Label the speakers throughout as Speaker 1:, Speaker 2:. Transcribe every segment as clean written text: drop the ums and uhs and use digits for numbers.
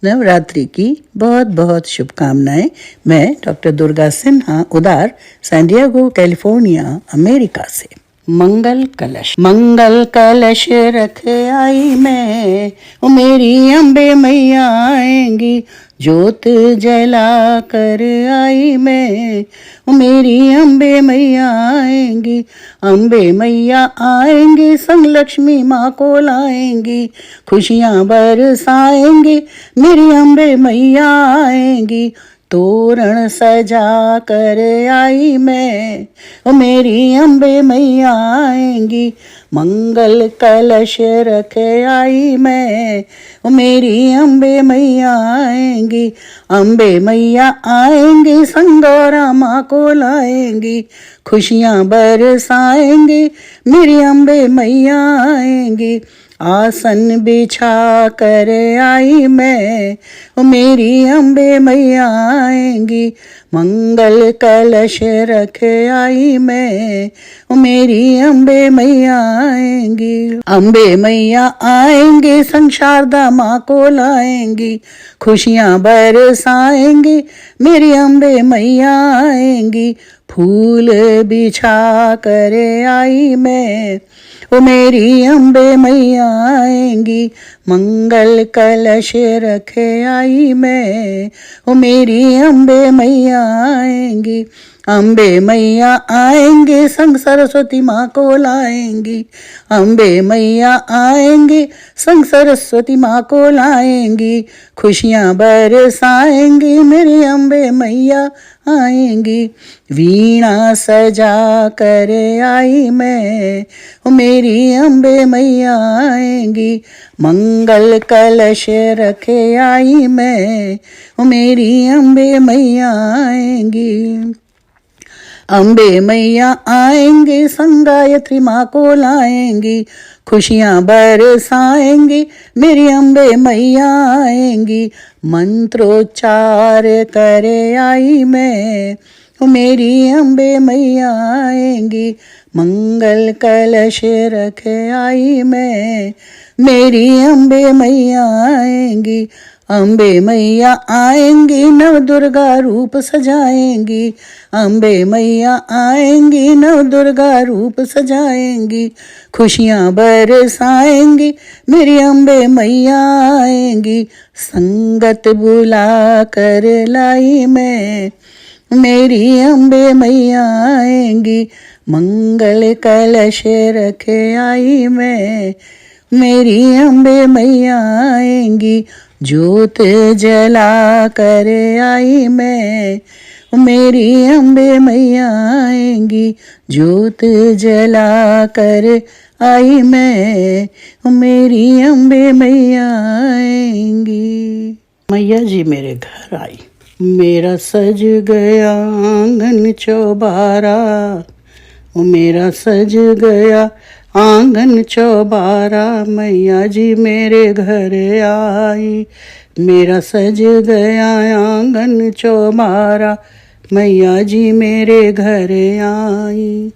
Speaker 1: नवरात्रि की बहुत बहुत शुभकामनाएं। मैं डॉक्टर दुर्गा सिन्हा उदार, सैन डिएगो कैलिफोर्निया, अमेरिका से। मंगल कलश रख आई मैं, ओ मेरी अम्बे मैया आएंगी। ज्योत जला कर आई मैं, ओ मेरी अम्बे मैया आएंगी। अम्बे मैया आएंगी, संग लक्ष्मी माँ को लाएंगी। खुशियाँ बरसाएंगी, मेरी अम्बे मैया आएंगी। तोरण सजा कर आई मैं, ओ मेरी अम्बे मैया आएंगी। मंगल कलश रख आई मैं, ओ मेरी अम्बे मैया आएंगी। अम्बे मैया आएंगी, संगौरा माँ को लाएंगी। खुशियाँ बरसाएंगी, मेरी अम्बे मैया आएंगी। आसन बिछा कर आई मैं, ओ मेरी अम्बे मैया आएंगी। मंगल कलश रख आई मैं, ओ मेरी अम्बे मैया आएंगी। अम्बे मैया आएंगी, संग शारदा माँ को लाएंगी। खुशियाँ बरसाएंगी, मेरी अम्बे मैया आएंगी। फूल बिछा कर आई मैं, ओ मेरी अम्बे मैया आएंगी। मंगल कलश रख आई मैं, ओ मेरी अम्बे मैया आएंगी। अम्बे मैया आएंगी, संग सरस्वती माँ को लाएंगी। अम्बे मैया आएंगी, संग सरस्वती माँ को लाएंगी। खुशियाँ बरसाएंगी, मेरी अम्बे मैया आएंगी। वीणा सजा कर आई मैं, ओ मेरी अम्बे मैया आएंगी। मंगल कलश रख आई मैं, ओ मेरी अम्बे मैया आएंगी। अम्बे मैया आएंगी, संग गायत्री माँ को लाएंगी। खुशियाँ बरसाएंगी, मेरी अम्बे मैया आएंगी। मंत्रोच्चार करे आई मैं, ओ मेरी अम्बे मैया आएंगी। मंगल कलश रख आई मैं, मेरी अम्बे मैया आएंगी। अम्बे मैया आएंगी, नव दुर्गा रूप सजाएंगी। अम्बे मैया आएंगी, नव दुर्गा रूप सजाएंगी। खुशियाँ बरसाएंगी, मेरी अम्बे मैया आएंगी। संगत बुला कर लाई मैं, मेरी अम्बे मैया आएंगी। मंगल कलश रख आई मैं, मेरी अम्बे मैया आएंगी। ज्योत जला कर आई मैं, मेरी अम्बे मैया आएंगी। ज्योत जला कर आई मैं, मेरी अम्बे मैया आएंगी। मैया जी मेरे घर आई, मेरा सज गया आंगन चौबारा, ओ मेरा सज गया आंगन चौबारा। मैया जी मेरे घर आई, मेरा सज गया आंगन चौबारा। मैया जी मेरे घर आई।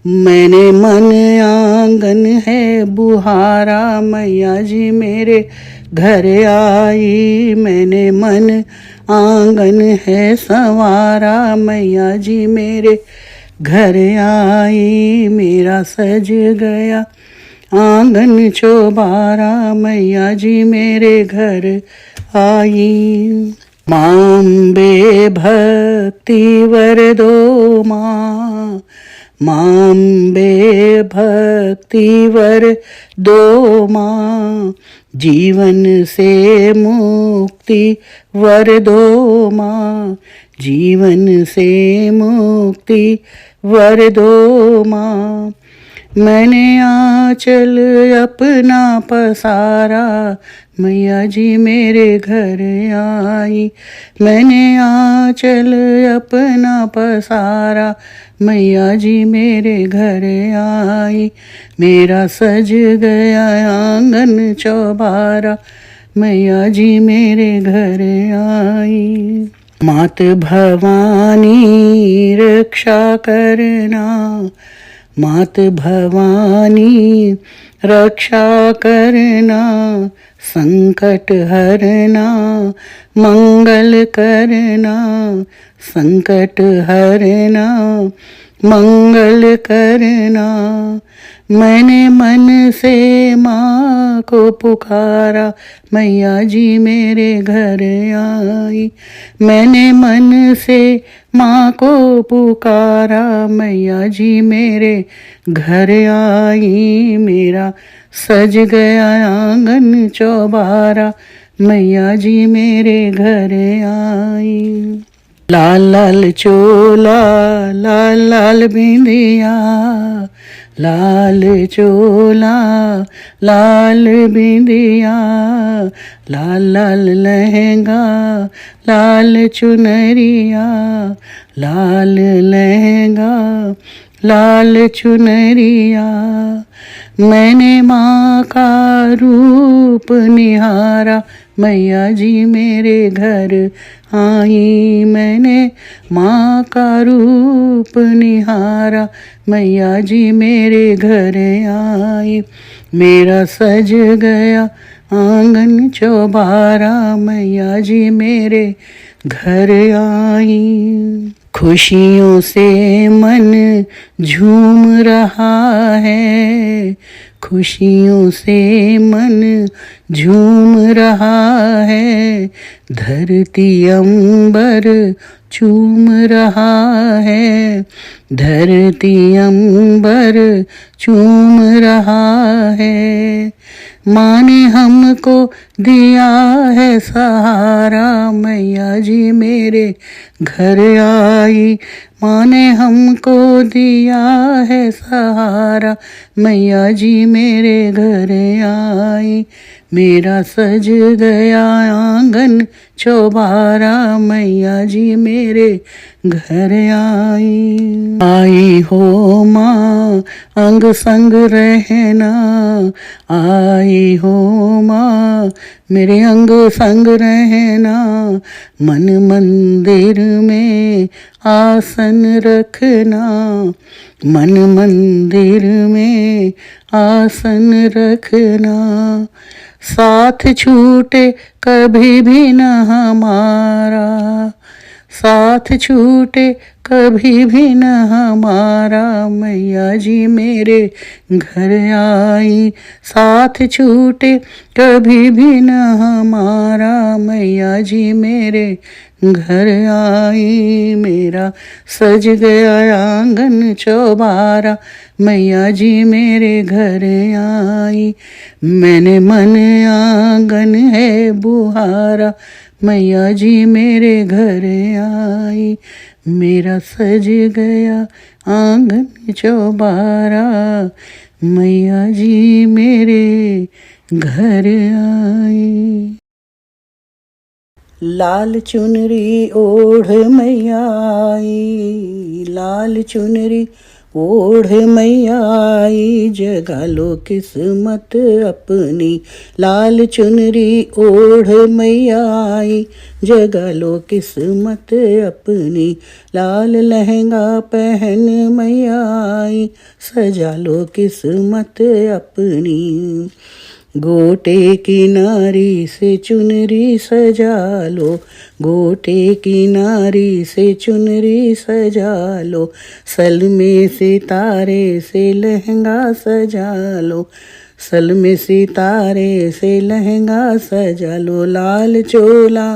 Speaker 1: मैंने मन आंगन है बुहारा, मैया जी मेरे घर आई। मैंने मन आंगन है संवारा, मैया जी मेरे घर आई। मेरा सज गया आंगन चौबारा, मैया जी मेरे घर आई। माँ अम्बे भक्ति वर दो माँ, माँ अम्बे भक्ति वर दो माँ। जीवन से मुक्ति वर दो माँ, जीवन से मुक्ति वर दो माँ। मैंने आंचल अपना पसारा, मैया जी मेरे घर आई। मैंने आंचल अपना पसारा, मैया जी मेरे घर आई। मेरा सज गया आंगन चौबारा, मैया जी मेरे घर आई। मात भवानी रक्षा करना, मात भवानी रक्षा करना, संकट हरना, मंगल करना, संकट हरना, मंगल करना। मैंने मन से माँ को पुकारा, मैया जी मेरे घर आई। मैंने मन से माँ को पुकारा, मैया जी मेरे घर आई। मेरा सज गया आंगन चौबारा, मैया जी मेरे घर आई। लाल लाल चोला, लाल लाल बिंदिया, लाल चोला, लाल बिंदिया, लाल लाल लहंगा, लाल चुनरिया, लाल लहंगा, लाल चुनरिया। मैंने माँ का रूप निहारा, मैया जी मेरे घर आई। मैंने माँ का रूप निहारा, मैया जी मेरे घर आई। मेरा सज गया आंगन चौबारा, मैया जी मेरे घर आई। खुशियों से मन झूम रहा है, खुशियों से मन झूम रहा है। धरती अंबर चूम रहा है, धरती अंबर चूम रहा है। माँ ने हमको दिया है सहारा, मैया जी मेरे घर आई। माँ ने हमको दिया है सहारा, मैया जी मेरे घर आई। मेरा सज गया आंगन चौबारा, मैया जी मेरे घर आई। आई हो माँ अंग संग रहना, आई हो माँ मेरे अंग संग रहना। मन मंदिर में आसन रखना, मन मंदिर में आसन रखना। साथ छूटे कभी भी न हमारा, साथ छूटे कभी भी न हमारा, मैया जी मेरे घर आई। साथ छूटे कभी भी न हमारा, मैया जी मेरे घर आई। मेरा सज गया आंगन चौबारा, मैया जी मेरे घर आई। मैंने मन आंगन है बुहारा, मैया जी मेरे घर आई। मेरा सज गया आंगन चौबारा, मैया जी मेरे घर आई। लाल चुनरी ओढ़ मैया आई, लाल चुनरी ओढ़ मैया आई। जगा लो किस्मत अपनी, लाल चुनरी ओढ़ मैया आई। जगा लो किस्मत अपनी, लाल लहंगा पहन मैया आई। सजा लो किस्मत अपनी। गोटे की नारी से चुनरी सजा लो, गोटे की नारी से चुनरी सजा लो। सलमे सितारे से लहंगा सजा लो, सलमे सितारे से लहंगा सजा लो। लाल चोला,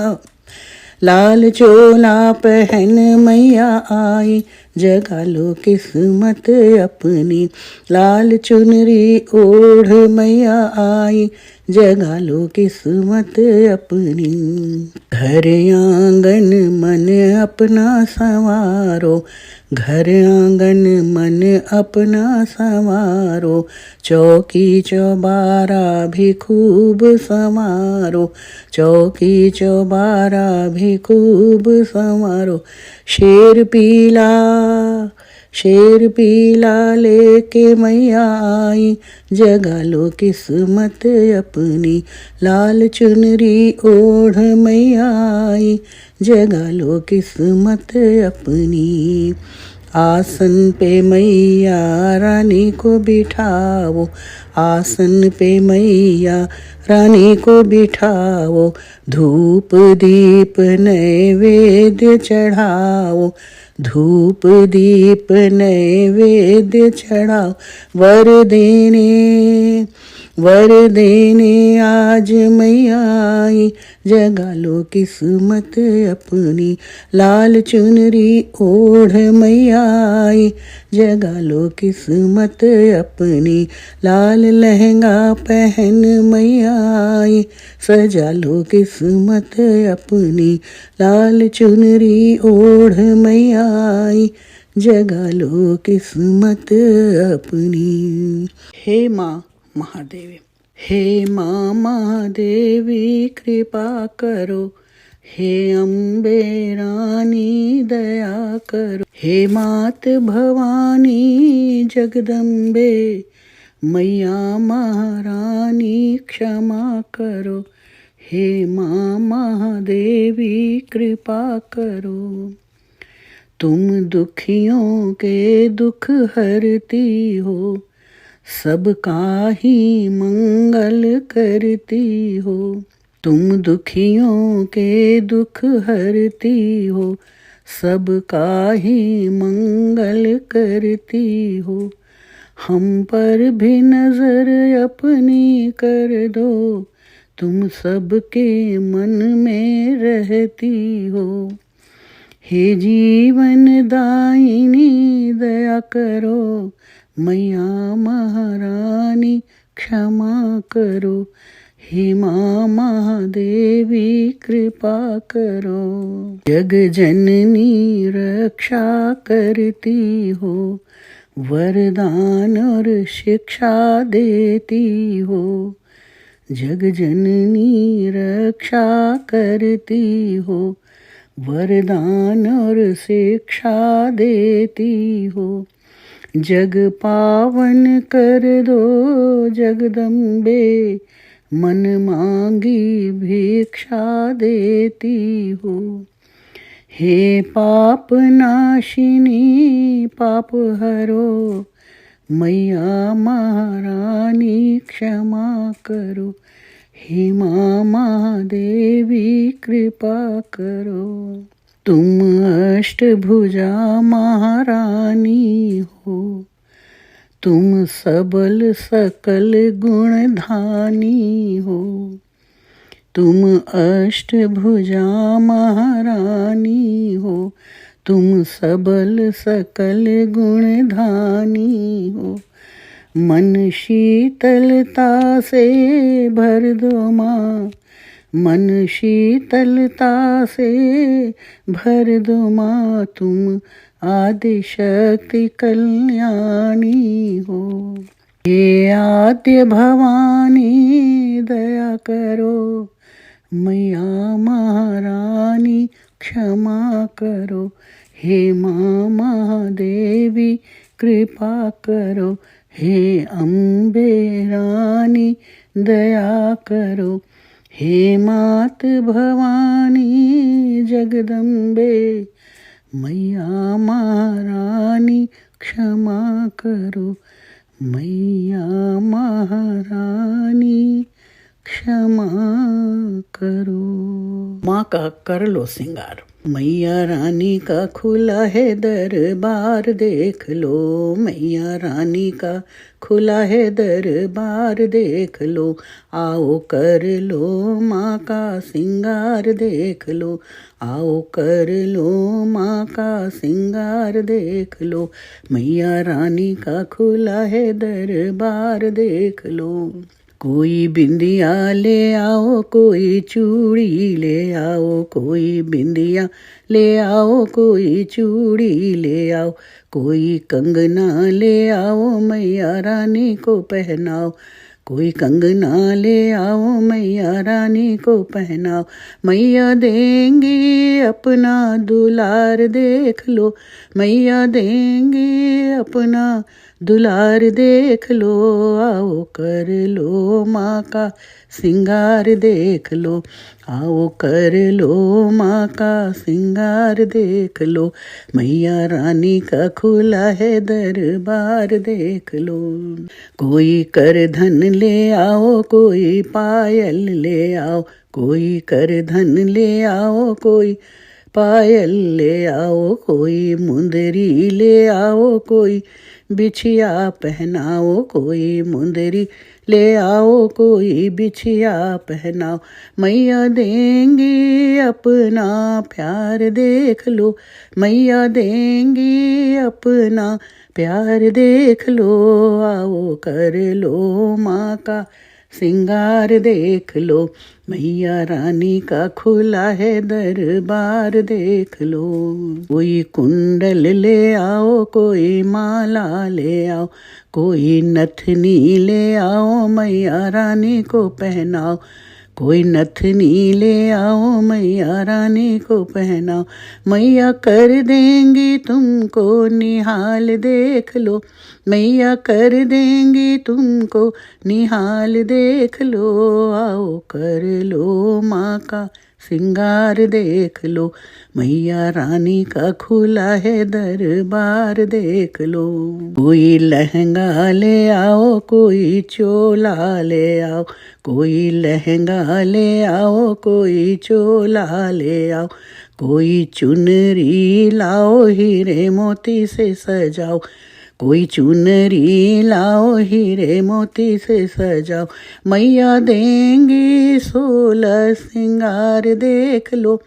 Speaker 1: लाल चोला पहन मैया आई। जगा लो किस्मत अपनी, लाल चुनरी ओढ़ मैया आई। जगा लो किस्मत अपनी। घर आंगन मन अपना संवारो, घर आंगन मन अपना संवारो। चौकी चौबारा भी खूब संवारो, चौकी चौबारा भी खूब संवारो। शेर पीला, शेर पीला लेके मैया आई। जगा लो किस्मत अपनी, लाल चुनरी ओढ़ मैया आई। जगा लो किस्मत अपनी। आसन पे मैया रानी को बिठाओ, आसन पे मैया रानी को बिठाओ, धूप दीप नैवेद्य चढ़ाओ, धूप दीप नैवेद्य चढ़ाओ, वर देने आज मैया आई, जगा लो किस्मत अपनी, लाल चुनरी ओढ़ मैया आई, जगा लो किस्मत अपनी, लाल लहंगा पहन मैया आई, सजा लो किस्मत अपनी, लाल चुनरी ओढ़ मैया आई, जगा लो किस्मत अपनी। हे माँ महादेवी, हे माँ महादेवी कृपा करो, हे अम्बे रानी दया करो, हे मात भवानी जगदम्बे मैया महारानी क्षमा करो, हे माँ महादेवी कृपा करो। तुम दुखियों के दुख हरती हो, सबका ही मंगल करती हो, तुम दुखियों के दुख हरती हो, सबका ही मंगल करती हो, हम पर भी नजर अपनी कर दो, तुम सबके मन में रहती हो, हे जीवन दायिनी दया करो, मैया महारानी क्षमा करो, हे माँ महादेवी कृपा करो। जग जननी रक्षा करती हो, वरदान और शिक्षा देती हो, जग जननी रक्षा करती हो, वरदान और शिक्षा देती हो, जग पावन कर दो जगदम्बे, मन मांगी भिक्षा देती हो, हे पाप नाशिनी पाप हरो, मैया महारानी क्षमा करो, हे माँ महादेवी कृपा करो। तुम अष्टभुजा महारानी हो, तुम सबल सकल गुणधानी हो, तुम अष्टभुजा महारानी हो, तुम सबल सकल गुणधानी हो, मन शीतलता से भर दो माँ, मन शीतलता से भर दो माँ, तुम आदिशक्ति कल्याणी हो, हे आद्य भवानी दया करो, मैया महारानी क्षमा करो, हे माँ महादेवी कृपा करो, हे अम्बे रानी दया करो, हे मात भवानी जगदम्बे मैया महारानी क्षमा करो, मैया महारानी क्षमा करो। माँ का कर लो सिंगार। मैया रानी का खुला है दरबार देख लो, मैया रानी का खुला है दरबार देख लो, आओ कर लो माँ का सिंगार देख लो, आओ कर लो माँ का सिंगार देख लो, मैया रानी का खुला है दरबार देख लो। कोई बिंदिया ले आओ, कोई चूड़ी ले आओ, कोई बिंदिया ले आओ, कोई चूड़ी ले आओ, कोई कंगना ले आओ, मैया रानी को पहनाओ, कोई कंगना ले आओ, मैया रानी को पहनाओ, मैया देंगी अपना दुलार देख लो, मैया देंगी अपना दुलार देख लो, आओ कर लो माँ का सिंगार देख लो, आओ कर लो माँ का सिंगार देख लो, मैया रानी का खुला है दरबार देख लो। कोई कर धन ले आओ, कोई पायल ले आओ, कोई कर धन ले आओ, कोई पायल ले आओ, कोई मुंदरी ले आओ, कोई बिछिया पहनाओ, कोई मुंदरी ले आओ, कोई बिछिया पहनाओ, मैया देंगी अपना प्यार देख लो, मैया देंगी अपना प्यार देख लो, आओ कर लो माँ का सिंगार देख लो, मैया रानी का खुला है दरबार देख लो। कोई कुंडल ले आओ, कोई माला ले आओ, कोई नथनी ले आओ, मैया रानी को पहनाओ, कोई नथनी ले आओ, मैया रानी को पहनाओ, मैया कर देंगी तुमको निहाल देख लो, मैया कर देंगी तुमको निहाल देख लो, आओ कर लो माँ का सिंगार देख लो, मैया रानी का खुला है दरबार देख लो। कोई लहंगा ले आओ, कोई चोला ले आओ, कोई लहंगा ले आओ, कोई चोला ले आओ, कोई चुनरी लाओ हीरे मोती से सजाओ, कोई चुनरी लाओ हीरे मोती से सजाओ, मैया देंगी 16 सिंगार देख लो,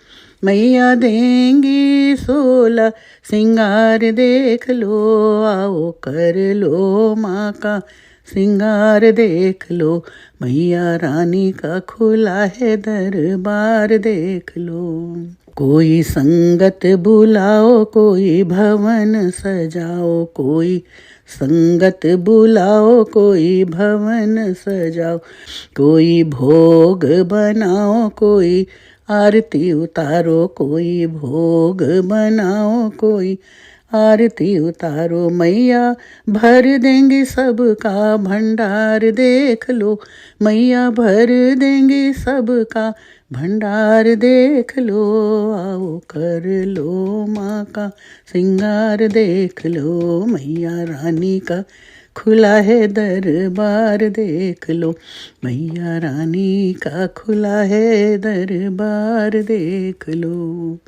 Speaker 1: मैया देंगी 16 सिंगार देख लो, आओ कर लो माँ का सिंगार देख लो, मैया रानी का खुला है दरबार देख लो। कोई संगत बुलाओ, कोई भवन सजाओ, कोई संगत बुलाओ, कोई भवन सजाओ, कोई भोग बनाओ, कोई आरती उतारो, कोई भोग बनाओ, कोई आरती उतारो, मैया भर देंगी सबका भंडार देख लो, मैया भर देंगी सबका भंडार देख लो, आओ कर लो माँ का सिंगार देख लो, मैया रानी का खुला है दरबार देख लो, मैया रानी का खुला है दरबार देख लो।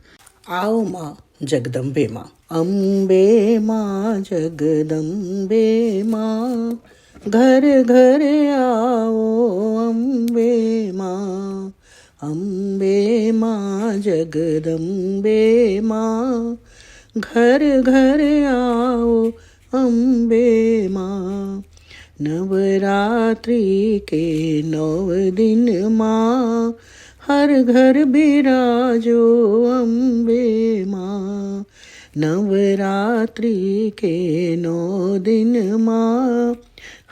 Speaker 1: आओ माँ जगदम्बे माँ, अम्बे माँ जगदम्बे माँ, घर घर आओ अम्बे माँ, अम्बे माँ जगदम्बे माँ, घर घर आओ अम्बे माँ, नवरात्रि के 9 दिन माँ, हर घर बिराजो अम्बे माँ, नवरात्रि के 9 दिन माँ,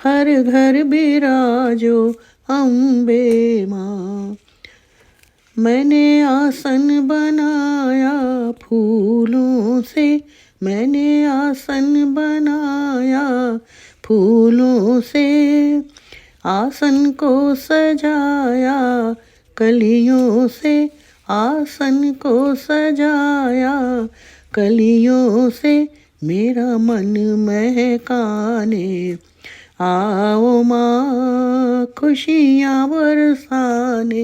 Speaker 1: हर घर बिराजो अम्बे माँ। मैंने आसन बनाया फूलों से, मैंने आसन बनाया फूलों से, आसन को सजाया कलियों से, आसन को सजाया कलियों से, मेरा मन महकाने आओ माँ खुशियाँ बरसाने,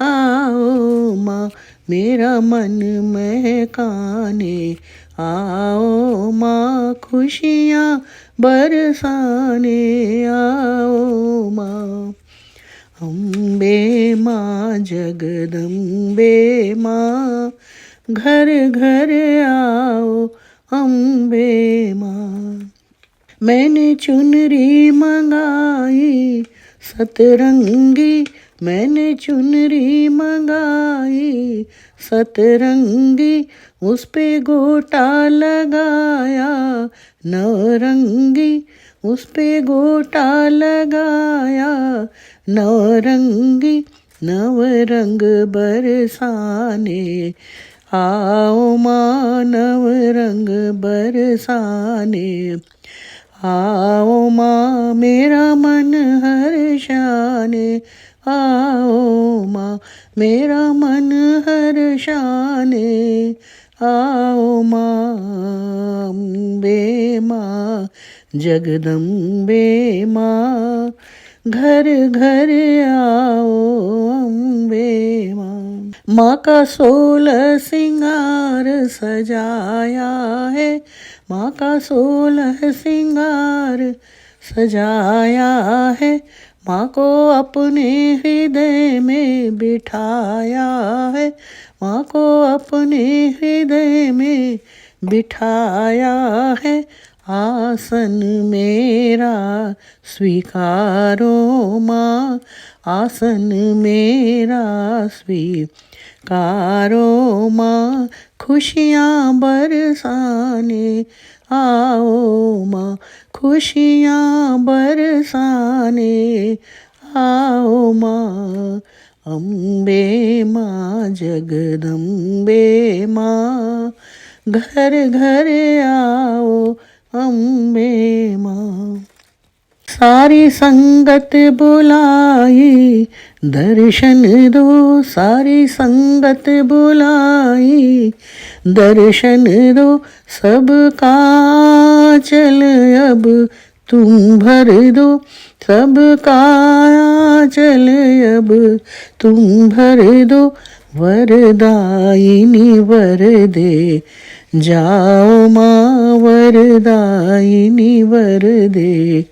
Speaker 1: आओ माँ मेरा मन महकाने, आओ माँ खुशियाँ बरसाने, आओ माँ। अम्बे माँ जगदम्बे माँ, घर घर आओ अम्बे माँ। मैंने चुनरी मंगाई सतरंगी, मैंने चुनरी मंगाई सतरंगी, उस पे गोटा लगाया नौरंगी, उस पे गोटा लगाया नौरंगी, नवरंग बरसाने आओ माँ, नवरंग बरसाने आओ माँ मेरा मन हर्षाने, आओ माँ मेरा मन हर्षाने, आओ माँ अम्बे माँ जगदम्बे माँ, घर घर आओ अम्बे माँ। माँ का 16 सिंगार सजाया है, माँ का 16 सिंगार सजाया है, माँ को अपने हृदय में बिठाया है, माँ को अपने हृदय में बिठाया है। आसन मेरा स्वीकारो माँ, आसन मेरा स्वीकारो माँ, खुशियाँ बरसाने आओ माँ, खुशियाँ बरसाने आओ माँ। अम्बे माँ जगदम्बे माँ, घर घर आओ अम्बे माँ। सारी संगत बुलाई दर्शन दो, सारी संगत बुलाई दर्शन दो, सबका चल अब तुम भर दो, सबका चल अब तुम भर दो। वरदायिनी वर दे जाओ माँ, वरदायिनी वर दे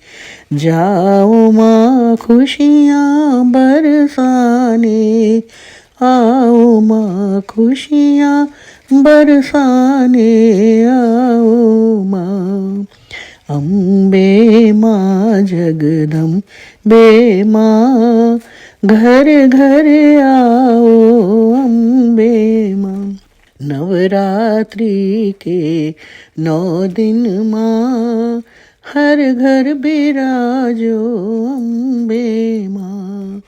Speaker 1: जाओ माँ, खुशियाँ बरसाने आओ माँ, खुशियाँ बरसाने आओ माँ। अम्बे माँ जगदम्बे माँ, घर घर आओ अम्बे माँ। नवरात्रि के 9 दिन माँ, हर घर बिराजो अम्बे माँ।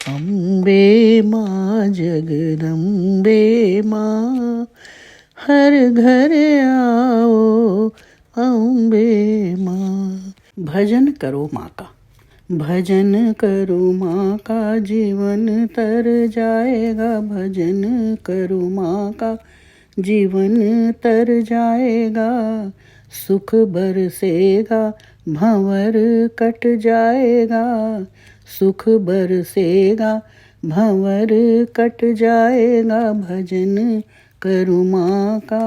Speaker 1: अम्बे माँ जगदम्बे माँ, हर घर आओ अम्बे माँ। भजन करो माँ का, भजन करो माँ का, जीवन तर जाएगा, भजन करो माँ का, जीवन तर जाएगा, सुख बरसेगा, भंवर कट जाएगा, सुख बरसेगा, भंवर कट जाएगा, भजन करो माँ का।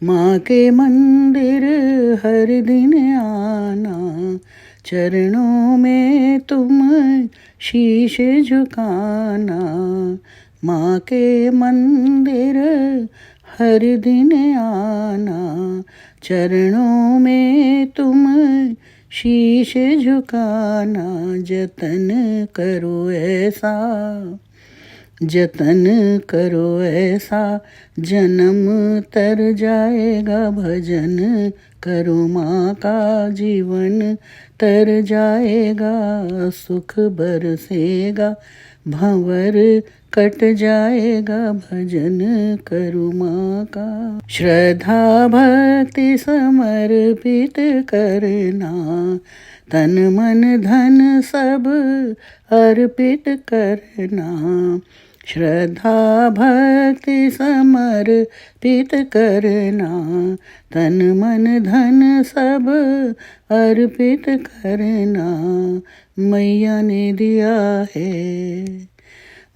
Speaker 1: माँ के मंदिर हर दिन आना, चरणों में तुम शीश झुकाना, माँ के मंदिर हर दिन आना, चरणों में तुम शीश झुकाना। जतन करो ऐसा, जतन करो ऐसा, जन्म तर जाएगा, भजन करो माँ का, जीवन तर जाएगा, सुख बरसेगा, भंवर कट जाएगा, भजन करो माँ का। श्रद्धा भक्ति समर्पित करना, तन मन धन सब अर्पित करना, श्रद्धा भक्ति समर्पित करना, तन मन धन सब अर्पित करना। मैया ने दिया है,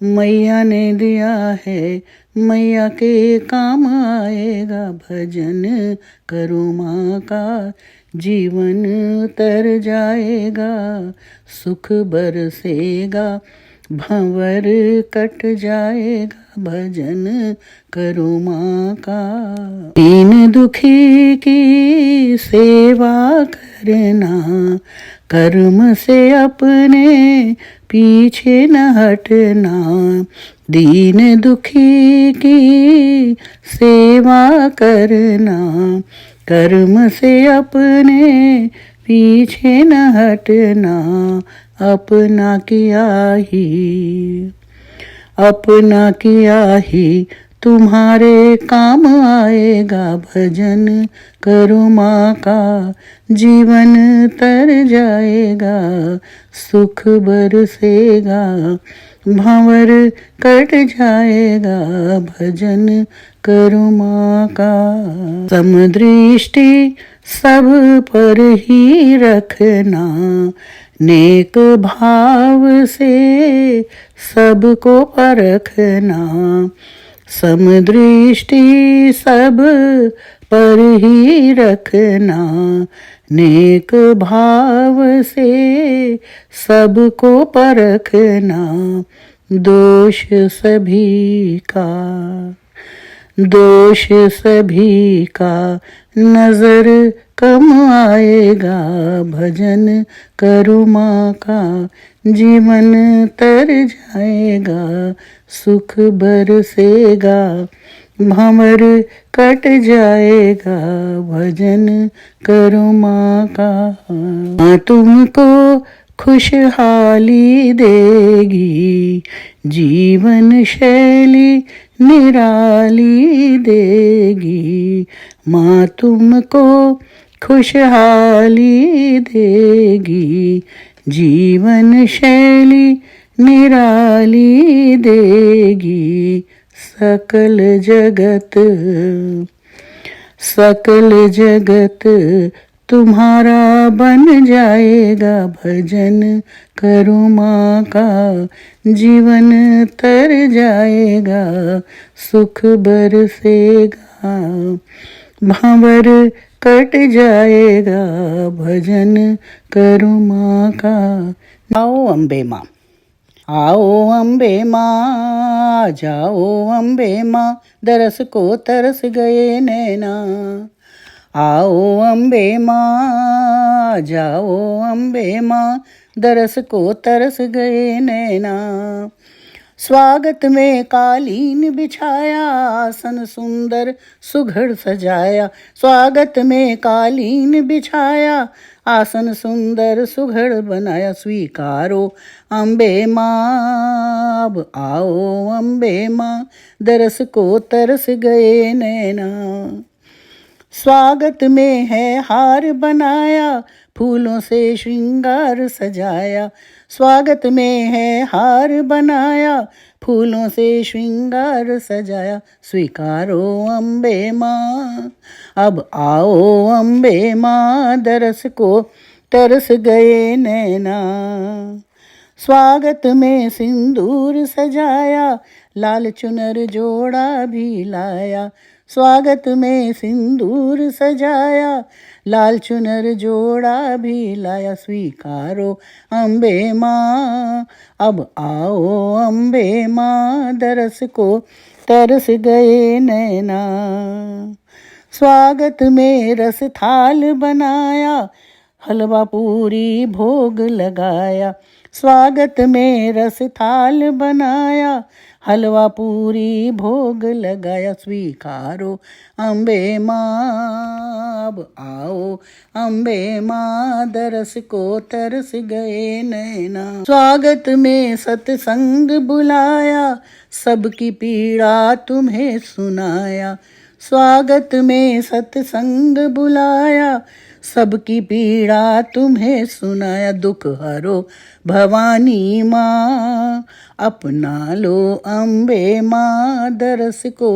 Speaker 1: मैया ने दिया है, मैया के काम आएगा, भजन करो माँ का, जीवन तर जाएगा, सुख बरसेगा, भंवर कट जाएगा, भजन करो माँ का। दीन दुखी की सेवा करना, कर्म से अपने पीछे न हटना, दीन दुखी की सेवा करना, कर्म से अपने पीछे न हटना, अपना किया ही तुम्हारे काम आएगा भजन करो माँ का, जीवन तर जाएगा सुख बरसेगा, भंवर कट जाएगा भजन करो माँ का। समदृष्टि सब पर ही रखना, नेक भाव से सबको परखना, समदृष्टि सब पर ही रखना, नेक भाव से सबको परखना, दोष सभी का, दोष सभी का नजर कम आएगा भजन करो माँ का, जीवन तर जाएगा सुख बरसेगा, भंवर कट जाएगा भजन करो माँ का। माँ तुमको खुशहाली देगी, जीवन शैली निराली देगी, माँ तुमको खुशहाली देगी, जीवन शैली निराली देगी, सकल जगत सकल जगत तुम्हारा बन जाएगा भजन करो माँ का, जीवन तर जाएगा सुख बरसेगा, भंवर कट जाएगा भजन करो माँ का। आओ अम्बे माँ, आओ अम्बे माँ, जाओ अम्बे माँ, दरस को तरस गए नैना, आओ अम्बे माँ, जाओ अम्बे माँ, दरस को तरस गए नैना, स्वागत में कालीन बिछाया, आसन सुंदर सुघड़ सजाया, स्वागत में कालीन बिछाया, आसन सुंदर सुघड़ बनाया, स्वीकारो अम्बे माँ, अब आओ अम्बे माँ, दरस को तरस गए नैना, स्वागत में है हार बनाया, फूलों से श्रृंगार सजाया, स्वागत में है हार बनाया, फूलों से श्रृंगार सजाया, स्वीकारो अम्बे माँ, अब आओ अम्बे माँ, दरस को तरस गए नैना, स्वागत में सिंदूर सजाया, लाल चुनर जोड़ा भी लाया, स्वागत में सिंदूर सजाया, लाल चुनर जोड़ा भी लाया, स्वीकारो अम्बे माँ, अब आओ अम्बे माँ, दरस को तरस गए नैना, स्वागत में रस थाल बनाया, हलवा पूरी भोग लगाया, स्वागत में रस थाल बनाया, हलवा पूरी भोग लगाया, स्वीकारो अम्बे माँ, अब आओ अम्बे माँ, दरस को तरस गए नैना, स्वागत में सत्संग बुलाया, सबकी पीड़ा तुम्हें सुनाया, स्वागत में सत्संग बुलाया, सबकी पीड़ा तुम्हें सुनाया, दुख हरो भवानी माँ, अपना लो अम्बे माँ, दरस को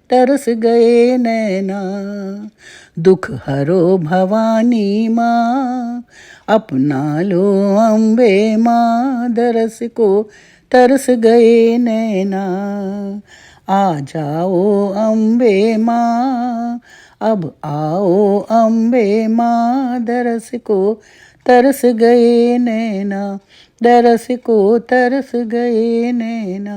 Speaker 1: तरस गए नैना, दुख हरो भवानी माँ, अपना लो अम्बे माँ, दरस को तरस गए नैना, आ जाओ अम्बे माँ, अब आओ अम्बे माँ, दरस को तरस गए नैना, दरस को तरस गए नैना,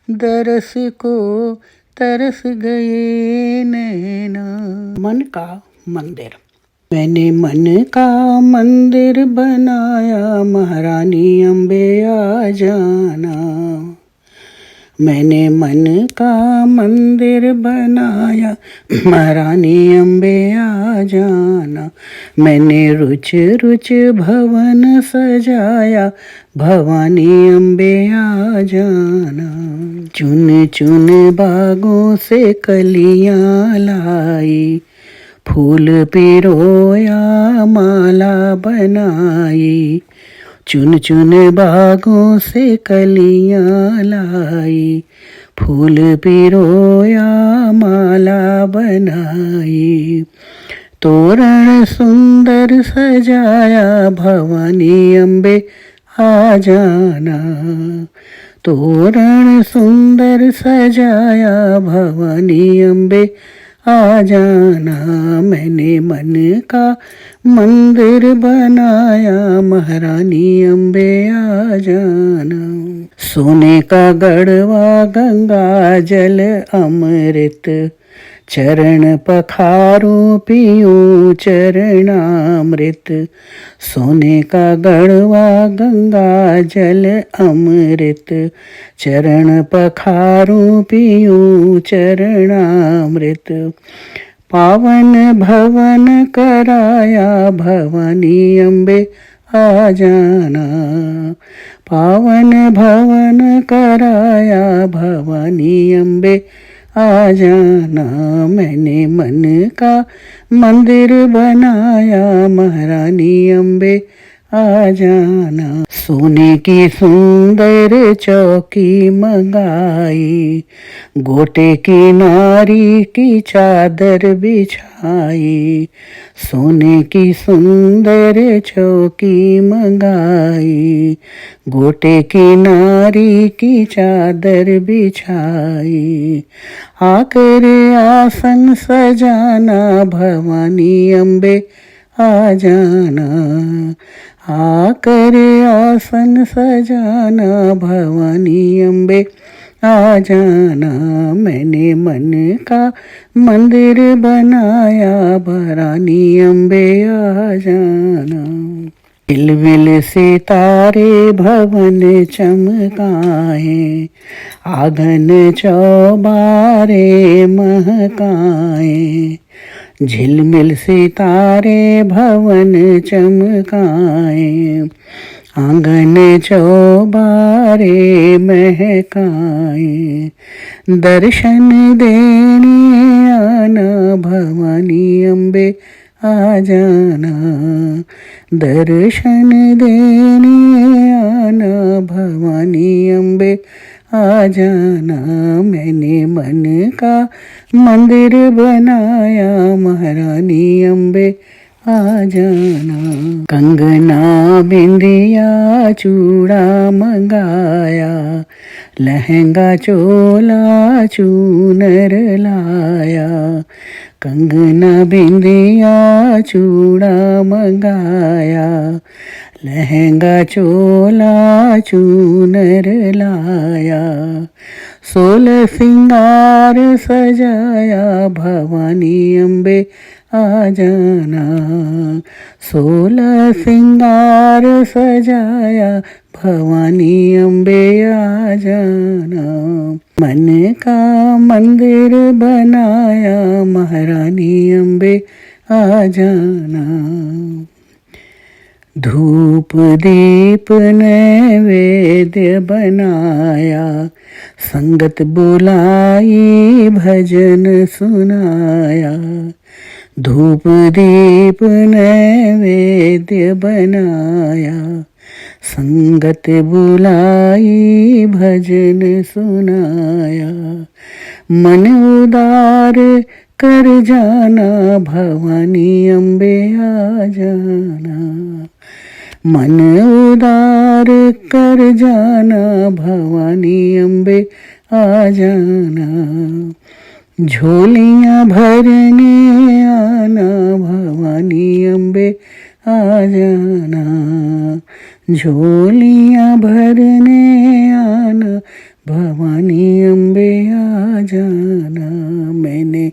Speaker 1: दरस को तरस गए नैना। मन का मंदिर। मैंने मन का मंदिर बनाया, महारानी अम्बे आ जाना, मैंने मन का मंदिर बनाया, महारानी अम्बे आ जाना। मैंने रुच रुच भवन सजाया, भवानी अम्बे आ जाना। चुन चुन बागों से कलियां लाई, फूल पिरोया माला बनाई। चुन चुन बागों से कलियां लाई, फूल पिरोया माला बनाई। तोरण सुंदर सजाया, भवानी अम्बे आ जाना। तोरण सुंदर सजाया, भवानी अम्बे आ जाना। मैंने मन का मंदिर बनाया, महारानी अम्बे आ जाना। सोने का गढ़वा गंगा जल अमृत, चरण पखारूं पीऊं चरणामृत। सोने का गढ़वा गंगा जल अमृत, चरण पखारूं पीऊं चरणामृत। पावन भवन कराया, भवानी अम्बे आ जाना। पावन भवन कराया, भवानी अम्बे आ जाना। मैंने मन का मंदिर बनाया, महारानी अम्बे आ जाना। सोने की सुंदर चौकी मंगाई, गोटे की नारी की चादर बिछाई। सोने की सुंदर चौकी मंगाई, गोटे की नारी की चादर बिछाई। आकर आसन सजाना, भवानी अम्बे आ जाना। आकर आसन सजाना, भवानी अम्बे आ जाना। मैंने मन का मंदिर बनाया, भवानी अम्बे आ जाना। बिलबिल सितारे भवन चमकाए, आंगन चौबारे महकाए। झिलमिल सितारे भवन चमकाए, आंगन चौबारे महकाए। दर्शन देने आना, भवानी अम्बे आ जाना। दर्शन देने आना, भवानी अम्बे आ जाना। मैंने मन का मंदिर बनाया, महारानी अम्बे आ जाना। कंगना बिंदिया चूड़ा मंगाया, लहंगा चोला चूनर लाया। कंगना बिंदिया चूड़ा मंगाया, लहंगा चोला चूनर लाया। 16 सिंगार सजाया, भवानी अम्बे आ जाना। 16 सिंगार सजाया, भवानी अम्बे आ जाना। मन का मंदिर बनाया, महारानी अम्बे आ जाना। धूप दीप नैवेद्य बनाया, संगत बुलाई भजन सुनाया। धूप दीप नैवेद्य बनाया, संगत बुलाई भजन सुनाया। मन उदार कर जाना, भवानी अम्बे आ जाना। मन उदार कर जाना, भवानी अम्बे आ जाना। झोलियाँ भरने आना, भवानी अम्बे आ जाना। झोलियाँ भरने आना, भवानी अम्बे आ जाना। मैंने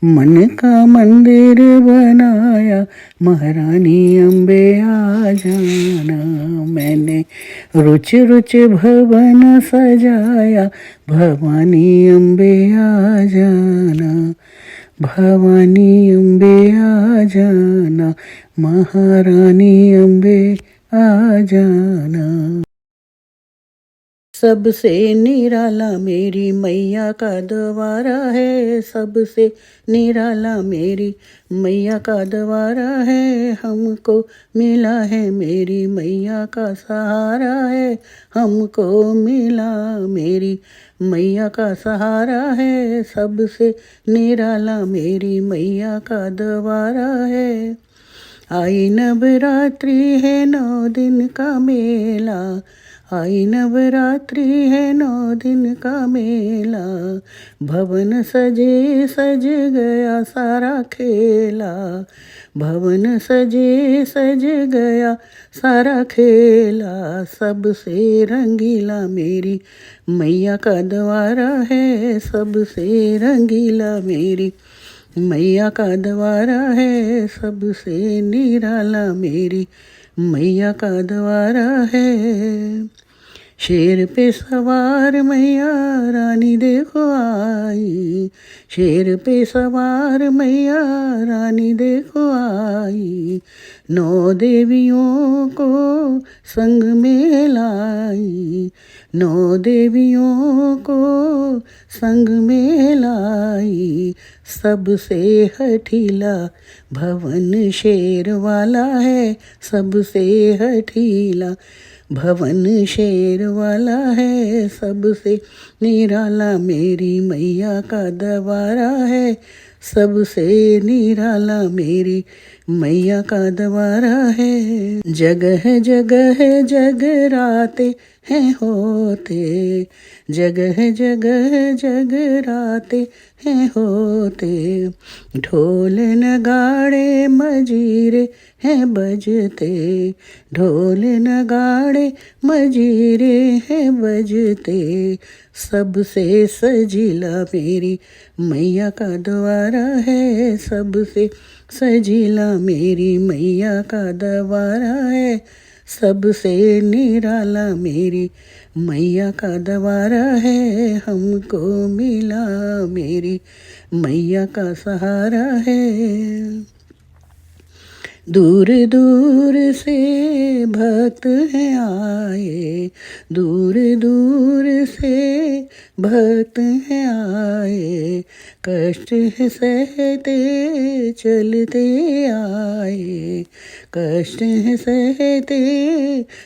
Speaker 1: मन का मंदिर बनाया, महारानी अम्बे आ जाना। मैंने रुच रुच भवन सजाया, भवानी अम्बे आ जाना। भवानी अम्बे आ जाना, महारानी अम्बे आ जाना। सबसे निराला मेरी मैया का द्वारा है, सबसे निराला मेरी मैया का द्वारा है। हमको मिला है मेरी मैया का सहारा है, हमको मिला मेरी मैया का सहारा है। सबसे निराला मेरी मैया का द्वारा है। आई नवरात्रि है 9 दिन का मेला, आई नवरात्रि है 9 दिन का मेला। भवन सजे सज गया सारा खेला, भवन सजे सज गया सारा खेला। सबसे रंगीला मेरी मैया का द्वारा है, सबसे रंगीला मेरी मैया का द्वारा है। सबसे निराला मेरी मैया का द्वारा है। शेर पे सवार मैया रानी देखो आई, शेर पे सवार मैया रानी देखो आई। 9 देवियों को संग में लाई, 9 देवियों को संग में लाई। सबसे हठीला भवन शेर वाला है, सबसे हठीला भवन शेर वाला है। सबसे निराला मेरी मैया का द्वारा है, सबसे निराला मेरी मैया का द्वारा है। जगह जगह जगराते हैं होते, जगह जगह जगराते हैं होते। ढोल नगाड़े मजीरे हैं बजते, ढोल नगाड़े मजीरे हैं बजते। सबसे सजीला मेरी मैया का द्वारा है, सबसे सजीला मेरी मैया का द्वारा है। सबसे निराला मेरी मैया का द्वारा है। हमको मिला मेरी मैया का सहारा है। दूर दूर से भक्त हैं आए, दूर दूर से भक्त हैं आए। कष्ट है सहते चलते आए, कष्ट है सहते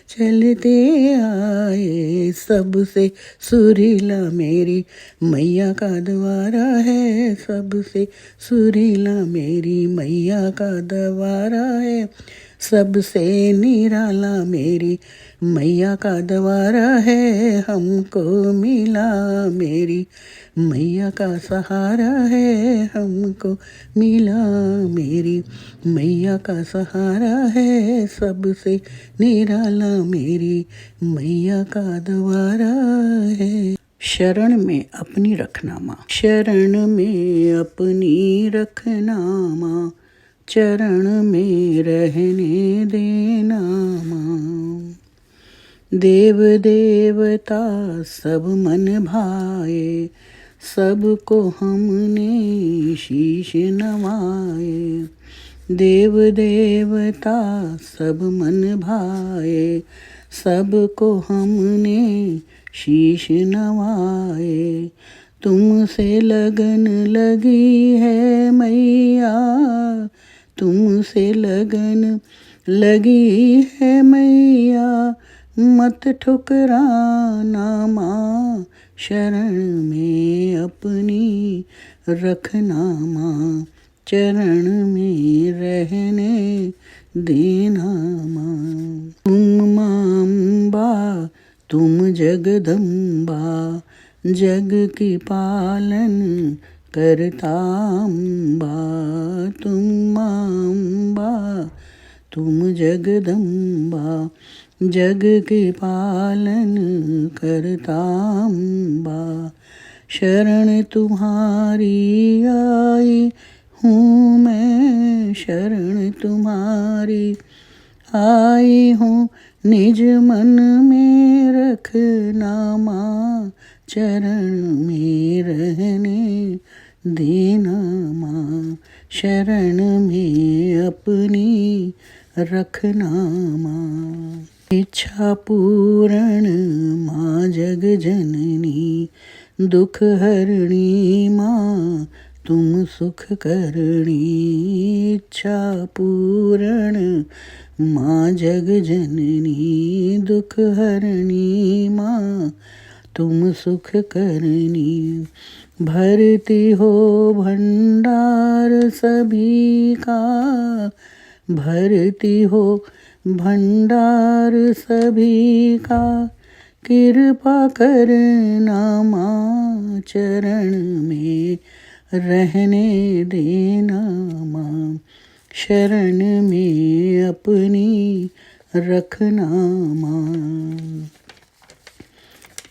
Speaker 1: चलते आए। सबसे सुरीला मेरी मैया का द्वारा है, सबसे सुरीला मेरी मैया का द्वारा है। सबसे निराला मेरी मैया का द्वारा है। हमको मिला मेरी मैया का सहारा है, हमको मिला मेरी मैया का सहारा है। सबसे निराला मेरी मैया का द्वारा है। शरण में अपनी रखना माँ, शरण में अपनी रखना माँ, चरण में रहने देना माँ। देव देवता सब मन भाए, सबको हमने शीश नवाए। देव देवता सब मन भाए, सबको हमने शीश नवाए। तुमसे लगन लगी है मैया, तुमसे लगन लगी है मैया। मत ठुकराना माँ, शरण में अपनी रखना माँ, चरण में रहने देना माँ। तुम माँ अम्बा तुम जगदम्बा, जग की पालन करता अम्बा। तुम माँ अम्बा तुम जगदम्बा, जग के पालन करता अम्बा। शरण तुम्हारी आई हूँ मैं, शरण तुम्हारी आई हूँ, निज मन में रखना माँ, चरण में रहने देना माँ, शरण में अपनी रखना माँ। इच्छा पूर्ण माँ जग जननी, दुख हरणी माँ तुम सुख करणी। इच्छा पूर्ण माँ जग जननी, दुख हरणी माँ तुम सुख करनी। भरती हो भंडार सभी का, भरती हो भंडार सभी का, कृपा करना माँ, चरण में रहने देना माँ, शरण में अपनी रखना माँ।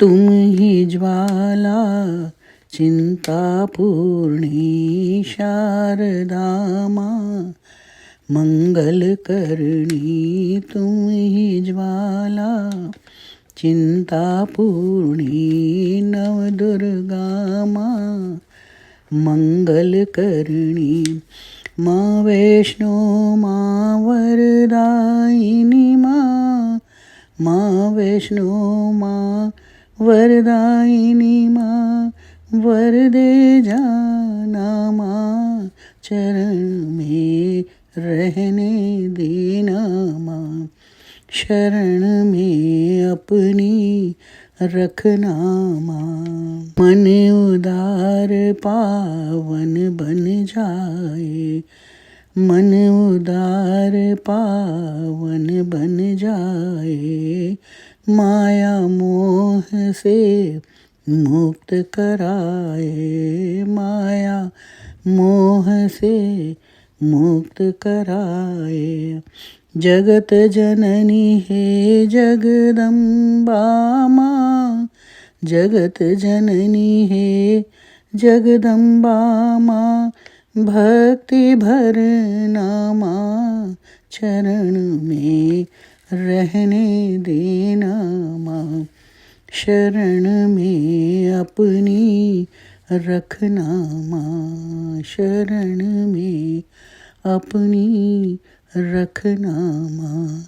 Speaker 1: तुम ही ज्वाला चिंता पूर्णी, शारदा माँ मंगल करणी। तुम ही ज्वाला चिंता पूर्णी, नव दुर्गा माँ मंगल करणी। माँ वैष्णो माँ वरदायिनी माँ, माँ वैष्णो माँ वरदायिनी माँ, वर दे जाना माँ, चरण में रहने देना माँ, शरण में अपनी रखना माँ। मन उदार पावन बन जाए, मन उदार पावन बन जाए, माया मोह से मुक्त कराए, माया मोह से मुक्त कराए। जगत जननी है जगदम्बा माँ, जगत जननी है जगदम्बा माँ, भक्ति भरना माँ, चरण में रहने देना माँ, शरण में अपनी रखना माँ, शरण में अपनी रखना माँ।